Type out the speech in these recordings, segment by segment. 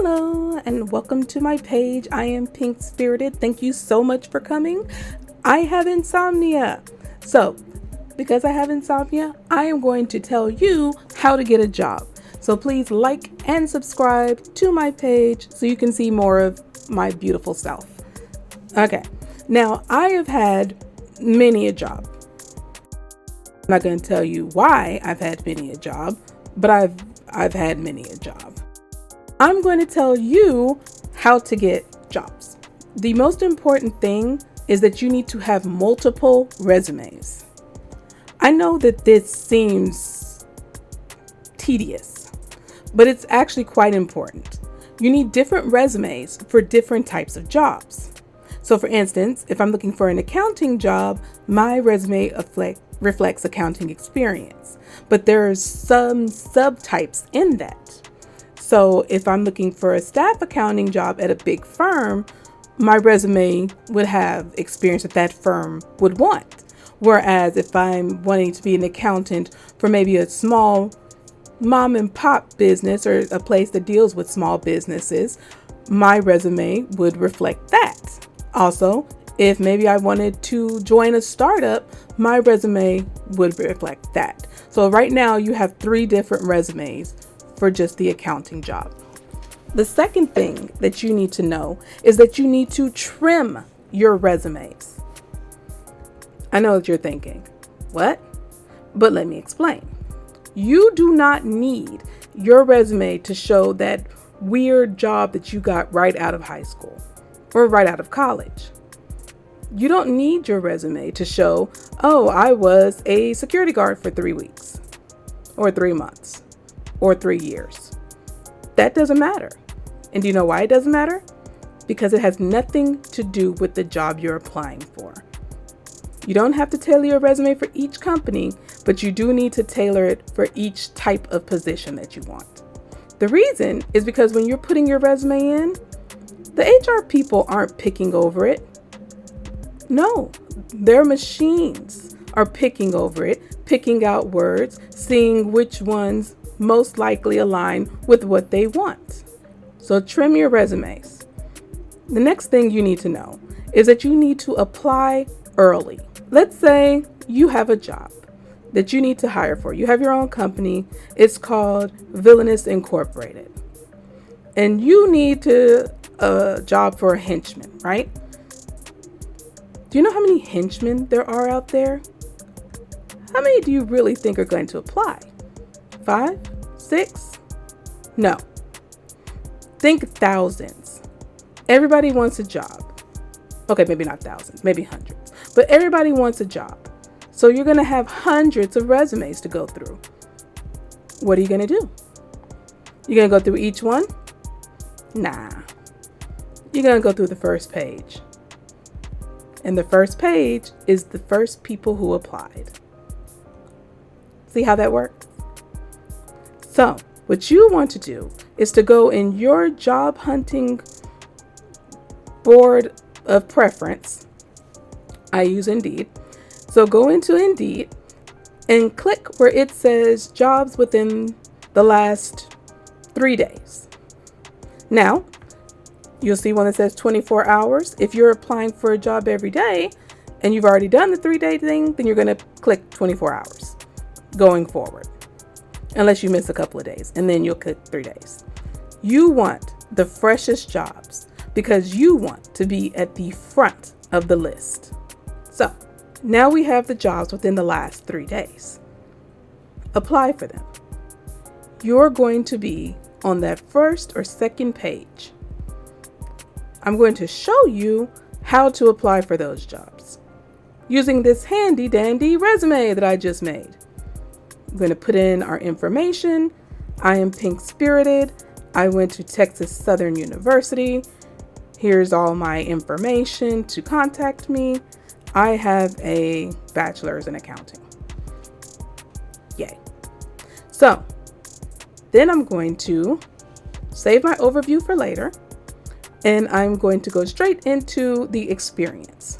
Hello and welcome to my page. I am Pink Spirited. Thank you so much for coming. I have insomnia. So, because I have insomnia, I am going to tell you how to get a job. So please like and subscribe to my page so you can see more of my beautiful self. Okay, now I have had many a job. I'm not going to tell you why I've had many a job, but I've had many a job. I'm going to tell you how to get jobs. The most important thing is that you need to have multiple resumes. I know that this seems tedious, but it's actually quite important. You need different resumes for different types of jobs. So for instance, if I'm looking for an accounting job, my resume reflects accounting experience, but there's some subtypes in that. So if I'm looking for a staff accounting job at a big firm, my resume would have experience that firm would want. Whereas if I'm wanting to be an accountant for maybe a small mom and pop business or a place that deals with small businesses, my resume would reflect that. Also, if maybe I wanted to join a startup, my resume would reflect that. So right now you have 3 different resumes for just the accounting job. The second thing that you need to know is that you need to trim your resumes. I know what you're thinking. What? But let me explain. You do not need your resume to show that weird job that you got right out of high school or right out of college. You don't need your resume to show, oh, I was a security guard for 3 weeks or 3 months or 3 years. That doesn't matter. And do you know why it doesn't matter? Because it has nothing to do with the job you're applying for. You don't have to tailor your resume for each company, but you do need to tailor it for each type of position that you want. The reason is because when you're putting your resume in, the HR people aren't picking over it. No, their machines are picking over it, picking out words, seeing which ones most likely align with what they want. So trim your resumes. The next thing you need to know is that you need to apply early. Let's say you have a job that you need to hire for. You have your own company. It's called Villainous Incorporated. And you need a job for a henchman, right? Do you know how many henchmen there are out there? How many do you really think are going to apply? 5? 6? No. Think thousands. Everybody wants a job. Okay, maybe not thousands, maybe hundreds. But everybody wants a job. So you're going to have hundreds of resumes to go through. What are you going to do? You're going to go through each one? Nah. You're going to go through the first page. And the first page is the first people who applied. See how that works? So, what you want to do is to go in your job hunting board of preference. I use Indeed. So go into Indeed and click where it says jobs within the last 3 days. Now, you'll see one that says 24 hours. If you're applying for a job every day and you've already done the 3-day thing, then you're going to click 24 hours going forward. Unless you miss a couple of days, and then you'll click 3 days. You want the freshest jobs because you want to be at the front of the list. So now we have the jobs within the last 3 days. Apply for them. You're going to be on that first or second page. I'm going to show you how to apply for those jobs using this handy dandy resume that I just made. I'm going to put in our information. I am Pink Spirited. I went to Texas Southern University. Here's all my information to contact me. I have a bachelor's in accounting. Yay. So then I'm going to save my overview for later. And I'm going to go straight into the experience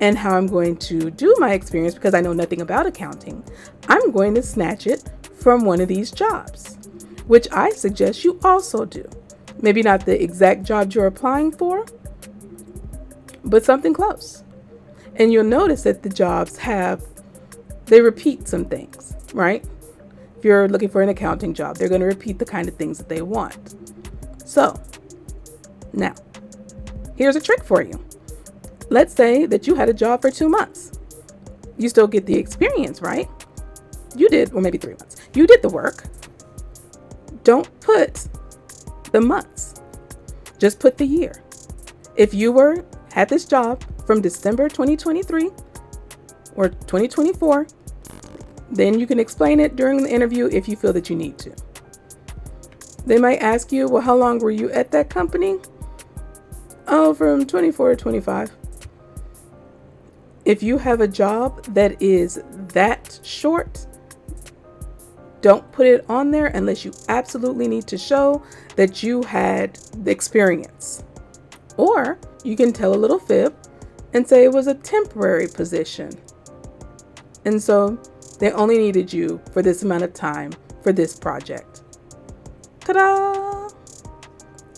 and how I'm going to do my experience because I know nothing about accounting. I'm going to snatch it from one of these jobs. which I suggest you also do. Maybe not the exact job you're applying for, but something close. And you'll notice that the jobs they repeat some things, right? If you're looking for an accounting job, they're going to repeat the kind of things that they want. So, now, here's a trick for you. Let's say that you had a job for 2 months. You still get the experience, right? You did, or maybe 3 months. You did the work. Don't put the months. Just put the year. If you had this job from December 2023 or 2024, then you can explain it during the interview if you feel that you need to. They might ask you, well, how long were you at that company? Oh, from 24 to 25. If you have a job that is that short, don't put it on there unless you absolutely need to show that you had the experience. Or you can tell a little fib and say it was a temporary position. And so they only needed you for this amount of time for this project. Ta-da!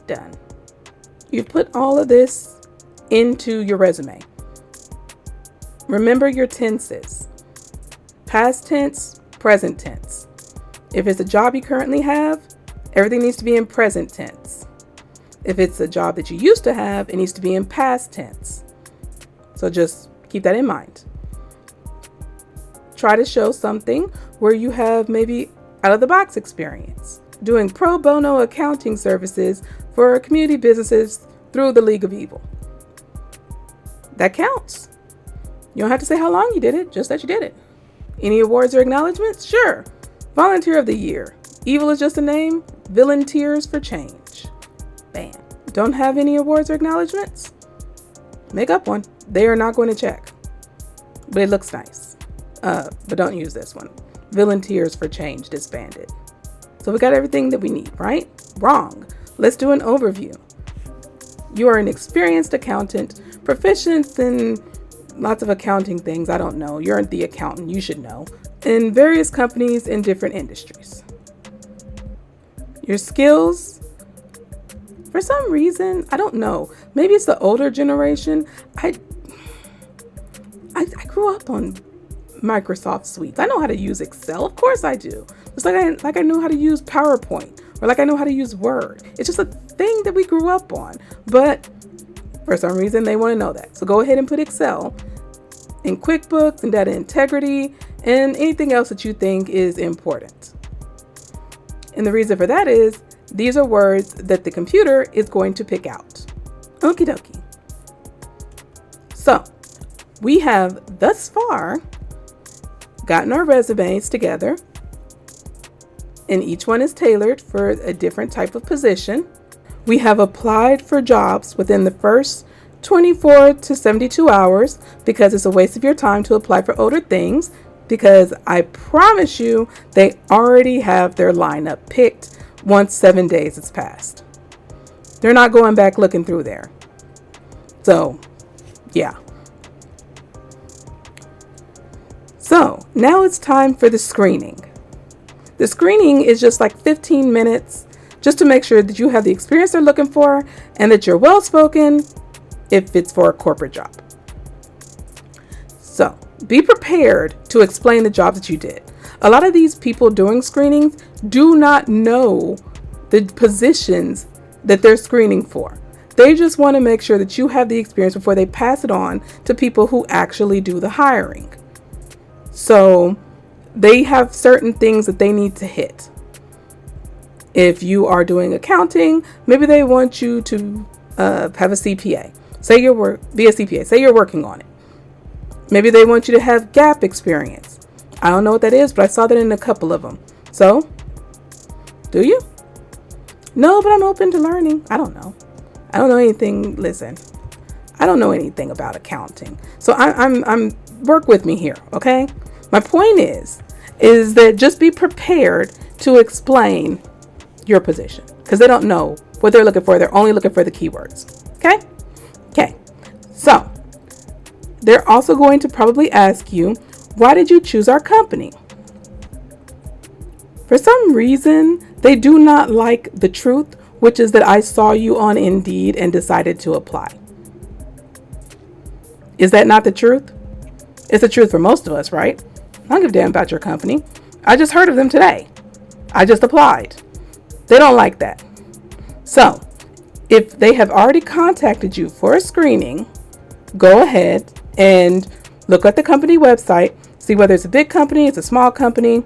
Done. You've put all of this into your resume. Remember your tenses. Past tense, present tense. If it's a job you currently have, everything needs to be in present tense. If it's a job that you used to have, it needs to be in past tense. So just keep that in mind. Try to show something where you have maybe out of the box experience, doing pro bono accounting services for community businesses through the League of Evil. That counts. You don't have to say how long you did it, just that you did it. Any awards or acknowledgments? Sure. Volunteer of the Year. Evil is just a name. Volunteers for Change. Bam. Don't have any awards or acknowledgments? Make up one. They are not going to check. But it looks nice. But don't use this one. Volunteers for Change disbanded. So we got everything that we need, right? Wrong. Let's do an overview. You are an experienced accountant, proficient in lots of accounting things. I don't know. You're the accountant. You should know. In various companies in different industries. Your skills, for some reason, I don't know. Maybe it's the older generation. I grew up on Microsoft Suites. I know how to use Excel. Of course I do. Just like I know how to use PowerPoint, or like I know how to use Word. It's just a thing that we grew up on. But for some reason, they want to know that. So go ahead and put Excel in QuickBooks and data integrity and anything else that you think is important. And the reason for that is these are words that the computer is going to pick out. Okie dokie. So we have thus far gotten our resumes together, and each one is tailored for a different type of position. We have applied for jobs within the first 24 to 72 hours because it's a waste of your time to apply for older things, because I promise you they already have their lineup picked once 7 days has passed. They're not going back looking through there. So, yeah. So, now it's time for the screening. The screening is just like 15 minutes just to make sure that you have the experience they're looking for and that you're well-spoken if it's for a corporate job. So, be prepared to explain the job that you did. A lot of these people doing screenings do not know the positions that they're screening for. They just want to make sure that you have the experience before they pass it on to people who actually do the hiring. So they have certain things that they need to hit. If you are doing accounting, maybe they want you to have a CPA. Be a CPA. Say you're working on it. Maybe they want you to have GAAP experience. I don't know what that is, but I saw that in a couple of them. So, do you? No, but I'm open to learning. I don't know. I don't know anything. Listen, I don't know anything about accounting. So I'm work with me here, okay? My point is that just be prepared to explain your position, because they don't know what they're looking for. They're only looking for the keywords. Okay. So they're also going to probably ask you, why did you choose our company? For some reason, They do not like the truth, which is that I saw you on Indeed and decided to apply. Is that not the truth? It's the truth for most of us, right? I don't give a damn about your company. I just heard of them today. I just applied. They don't like that. So, if they have already contacted you for a screening, go ahead and look at the company website, see whether it's a big company, it's a small company,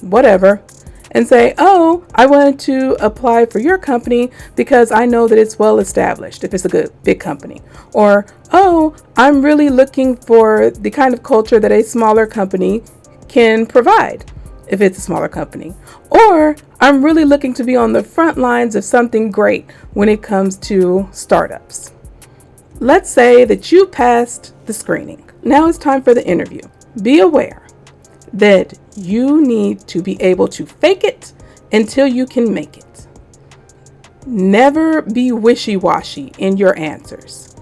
whatever, and say, oh, I wanted to apply for your company because I know that it's well established if it's a good big company. Or, oh, I'm really looking for the kind of culture that a smaller company can provide if it's a smaller company. Or I'm really looking to be on the front lines of something great when it comes to startups. Let's say that you passed the screening. Now it's time for the interview. Be aware that you need to be able to fake it until you can make it. Never be wishy-washy in your answers.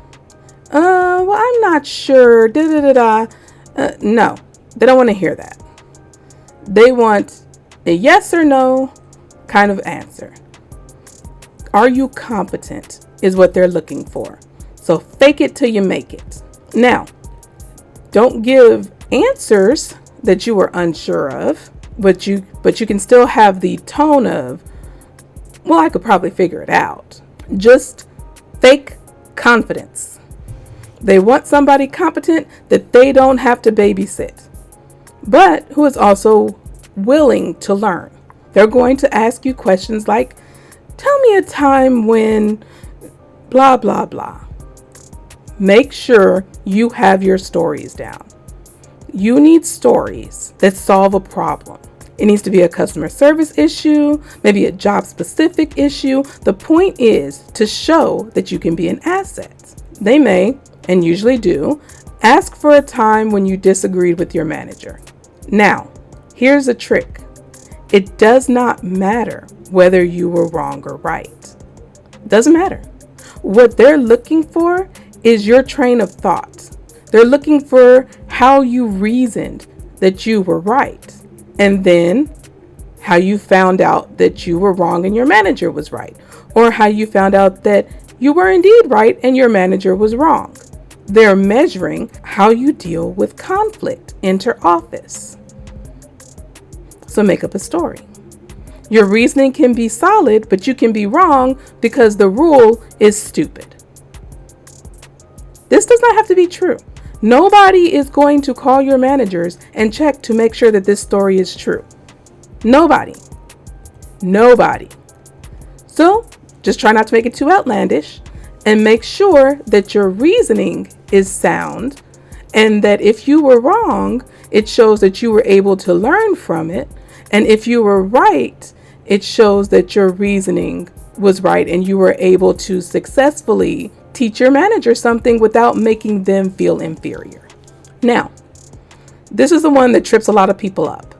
Well, I'm not sure. No, they don't want to hear that. They want a yes or no kind of answer. Are you competent is what they're looking for. So fake it till you make it. Now, don't give answers that you were unsure of, but you can still have the tone of, well, I could probably figure it out. Just fake confidence. They want somebody competent that they don't have to babysit, but who is also willing to learn. They're going to ask you questions like, tell me a time when blah, blah, blah. Make sure you have your stories down. You need stories that solve a problem. It needs to be a customer service issue, maybe a job specific issue. The point is to show that you can be an asset. They may, and usually do, ask for a time when you disagreed with your manager. Now, here's a trick. It does not matter whether you were wrong or right. It doesn't matter. What they're looking for is your train of thought. They're looking for how you reasoned that you were right, and then how you found out that you were wrong and your manager was right, or how you found out that you were indeed right and your manager was wrong. They're measuring how you deal with conflict inter-office. So make up a story. Your reasoning can be solid, but you can be wrong because the rule is stupid. This does not have to be true. Nobody is going to call your managers and check to make sure that this story is true. Nobody. So just try not to make it too outlandish and make sure that your reasoning is sound and that if you were wrong, it shows that you were able to learn from it. And if you were right, it shows that your reasoning was right and you were able to successfully teach your manager something without making them feel inferior. Now, this is the one that trips a lot of people up.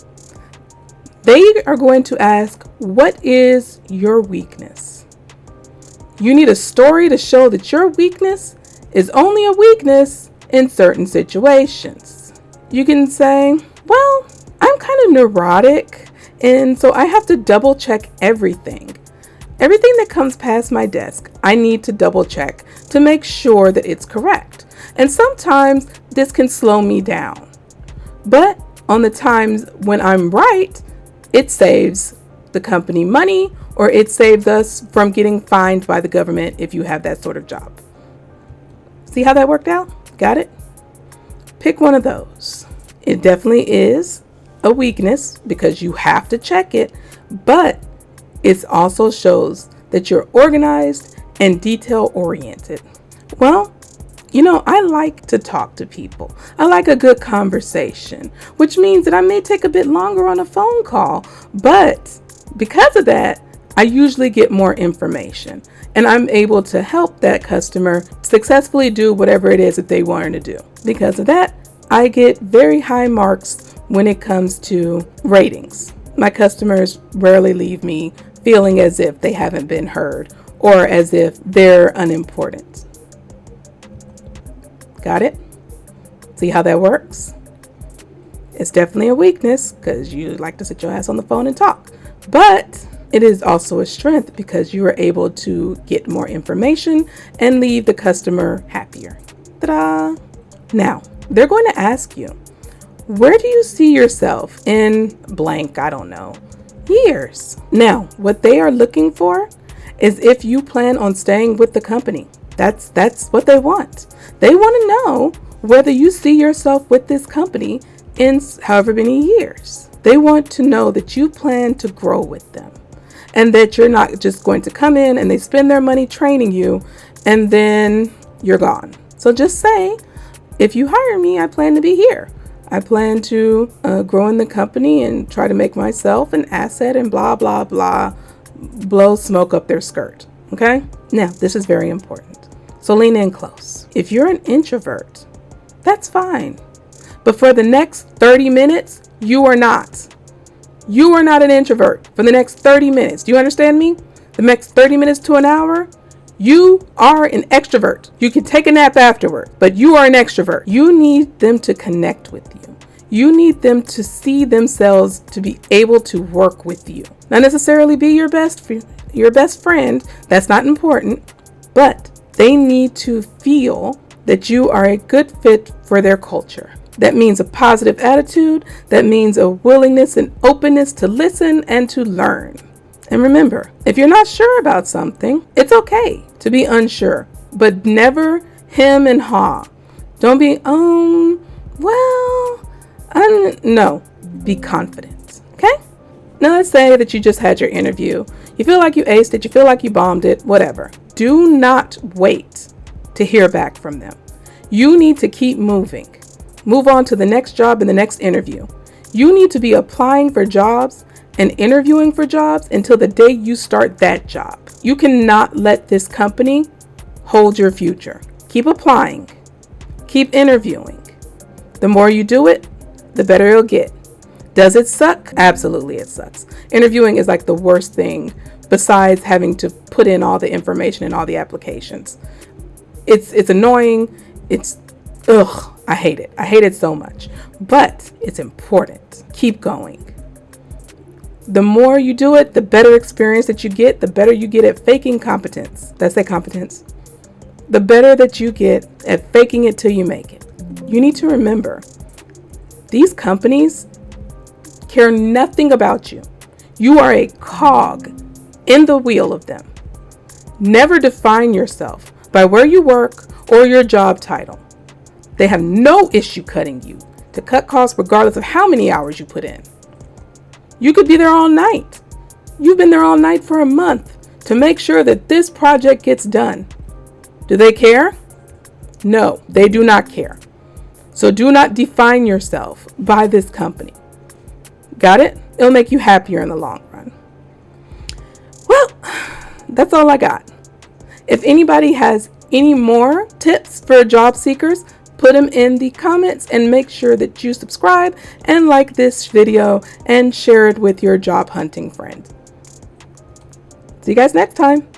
They are going to ask, what is your weakness? You need a story to show that your weakness is only a weakness in certain situations. You can say, well, I'm kind of neurotic, and so I have to double check everything. Everything that comes past my desk, I need to double check to make sure that it's correct. And sometimes this can slow me down. But on the times when I'm right, it saves the company money, or it saves us from getting fined by the government if you have that sort of job. See how that worked out? Got it? Pick one of those. It definitely is a weakness because you have to check it, but it also shows that you're organized and detail oriented. Well, I like to talk to people. I like a good conversation, which means that I may take a bit longer on a phone call, but because of that, I usually get more information and I'm able to help that customer successfully do whatever it is that they wanted to do. Because of that, I get very high marks when it comes to ratings. My customers rarely leave me feeling as if they haven't been heard or as if they're unimportant. Got it? See how that works? It's definitely a weakness because you like to sit your ass on the phone and talk. But it is also a strength because you are able to get more information and leave the customer happier. Ta-da! Now, they're going to ask you, where do you see yourself in blank, I don't know, years? Now, what they are looking for is if you plan on staying with the company. That's what they want. They want to know whether you see yourself with this company in however many years. They want to know that you plan to grow with them and that you're not just going to come in and they spend their money training you and then you're gone. So just say, if you hire me, I plan to be here. I plan to grow in the company and try to make myself an asset and blah, blah, blah, blow smoke up their skirt. Okay? Now, this is very important. So lean in close. If you're an introvert, that's fine. But for the next 30 minutes, you are not. You are not an introvert for the next 30 minutes. Do you understand me? The next 30 minutes to an hour, you are an extrovert. You can take a nap afterward, but you are an extrovert. You need them to connect with you. You need them to see themselves to be able to work with you. Not necessarily be your best friend. That's not important, but they need to feel that you are a good fit for their culture. That means a positive attitude. That means a willingness and openness to listen and to learn. And remember, if you're not sure about something, it's okay to be unsure, but never hem and haw. Don't be, no, be confident. Okay? Now let's say that you just had your interview. You feel like you aced it. You feel like you bombed it, whatever. Do not wait to hear back from them. You need to keep moving. Move on to the next job and the next interview. You need to be applying for jobs and interviewing for jobs until the day you start that job. You cannot let this company hold your future. Keep applying. Keep interviewing. The more you do it, the better it'll get. Does it suck? Absolutely, it sucks. Interviewing is like the worst thing besides having to put in all the information in all the applications. It's annoying. I hate it. I hate it so much. But it's important. Keep going. The more you do it, the better experience that you get, the better you get at faking competence. That's that competence. The better that you get at faking it till you make it. You need to remember, these companies care nothing about you. You are a cog in the wheel of them. Never define yourself by where you work or your job title. They have no issue cutting you to cut costs regardless of how many hours you put in. You could be there all night. You've been there all night for a month to make sure that this project gets done. Do they care? No, they do not care. So do not define yourself by this company. Got it? It'll make you happier in the long run. Well, that's all I got. If anybody has any more tips for job seekers, put them in the comments and make sure that you subscribe and like this video and share it with your job hunting friend. See you guys next time.